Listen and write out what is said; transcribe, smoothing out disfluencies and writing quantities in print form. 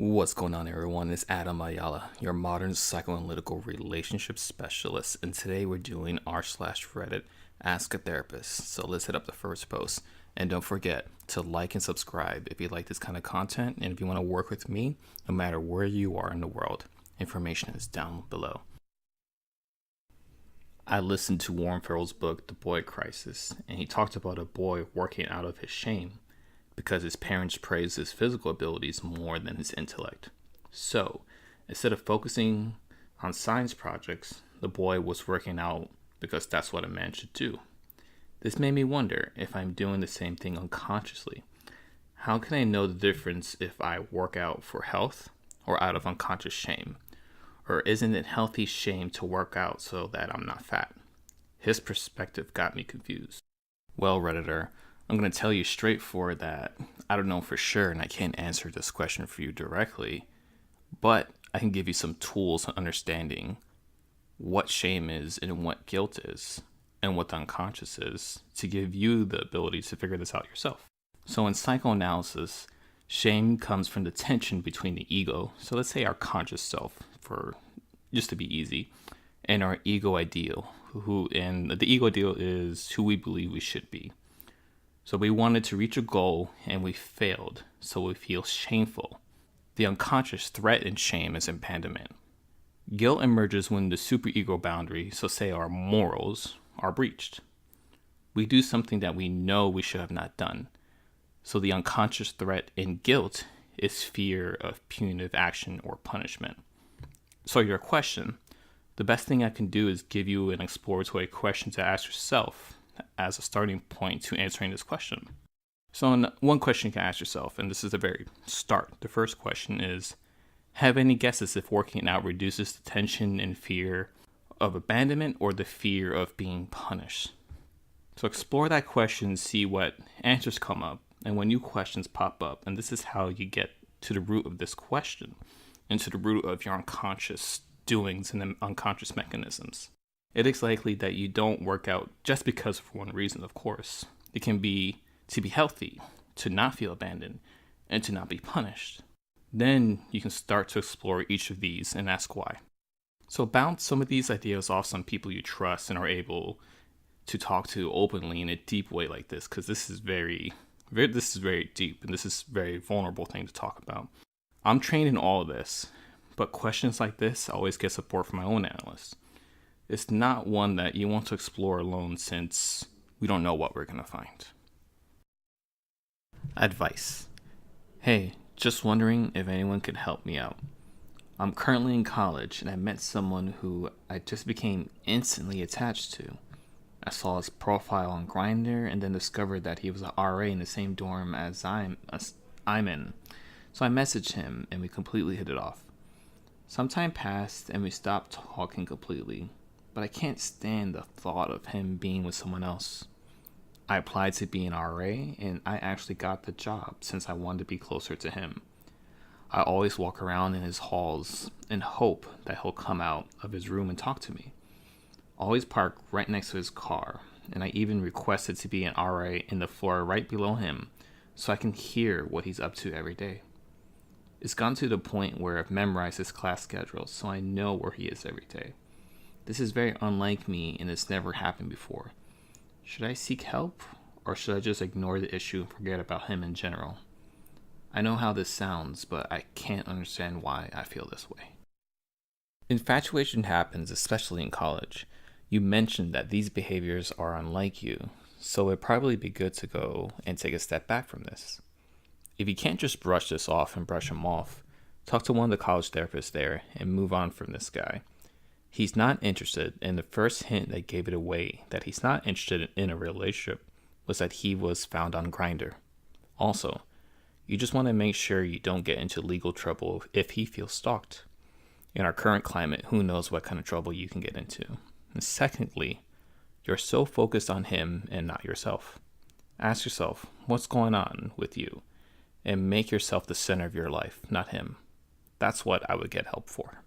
What's going on, everyone? It's Ayala, your modern psychoanalytical relationship specialist, and today we're doing r/Reddit Ask a Therapist. So let's hit up the first post, and don't forget to like and subscribe if you like this kind of content, and if you want to work with me, no matter where you are in the world. Information is down below. I listened to Warren Farrell's book, The Boy Crisis, and he talked about a boy working out of his shame because his parents praised his physical abilities more than his intellect. So, instead of focusing on science projects, the boy was working out because that's what a man should do. This made me wonder if I'm doing the same thing unconsciously. How can I know the difference if I work out for health or out of unconscious shame? Or isn't it healthy shame to work out so that I'm not fat? His perspective got me confused. Well, Redditor, I'm going to tell you straightforward that I don't know for sure and I can't answer this question for you directly, but I can give you some tools on understanding what shame is and what guilt is and what the unconscious is to give you the ability to figure this out yourself. So in psychoanalysis, shame comes from the tension between the ego, so let's say our conscious self, for just to be easy, and our ego ideal, and the ego ideal is who we believe we should be. So we wanted to reach a goal and we failed, so we feel shameful. The unconscious threat and shame is abandonment. Guilt emerges when the superego boundary, so say our morals, are breached. We do something that we know we should have not done. So the unconscious threat and guilt is fear of punitive action or punishment. So your question, the best thing I can do is give you an exploratory question to ask yourself as a starting point to answering this question. So one question you can ask yourself, and this is the very start. The first question is, have any guesses if working out reduces the tension and fear of abandonment or the fear of being punished? So explore that question, see what answers come up, and when new questions pop up, and this is how you get to the root of this question, and to the root of your unconscious doings and the unconscious mechanisms. It is likely that you don't work out just because of one reason, of course. It can be to be healthy, to not feel abandoned, and to not be punished. Then you can start to explore each of these and ask why. So bounce some of these ideas off some people you trust and are able to talk to openly in a deep way like this, because this is very deep and this is a very vulnerable thing to talk about. I'm trained in all of this, but questions like this always get support from my own analyst. It's not one that you want to explore alone since we don't know what we're going to find. Advice. Hey, just wondering if anyone could help me out. I'm currently in college and I met someone who I just became instantly attached to. I saw his profile on Grindr and then discovered that he was an RA in the same dorm as I'm in. So I messaged him and we completely hit it off. Some time passed and we stopped talking completely, but I can't stand the thought of him being with someone else. I applied to be an RA and I actually got the job since I wanted to be closer to him. I always walk around in his halls and hope that he'll come out of his room and talk to me. Always park right next to his car, and I even requested to be an RA in the floor right below him so I can hear what he's up to every day. It's gotten to the point where I've memorized his class schedule so I know where he is every day. This is very unlike me and it's never happened before. Should I seek help or should I just ignore the issue and forget about him in general? I know how this sounds, but I can't understand why I feel this way. Infatuation happens, especially in college. You mentioned that these behaviors are unlike you, so it'd probably be good to go and take a step back from this. If you can't just brush this off and brush him off, talk to one of the college therapists there and move on from this guy. He's not interested, and the first hint that gave it away that he's not interested in a relationship was that he was found on Grindr. Also, you just want to make sure you don't get into legal trouble if he feels stalked. In our current climate, who knows what kind of trouble you can get into. And secondly, you're so focused on him and not yourself. Ask yourself, what's going on with you? And make yourself the center of your life, not him. That's what I would get help for.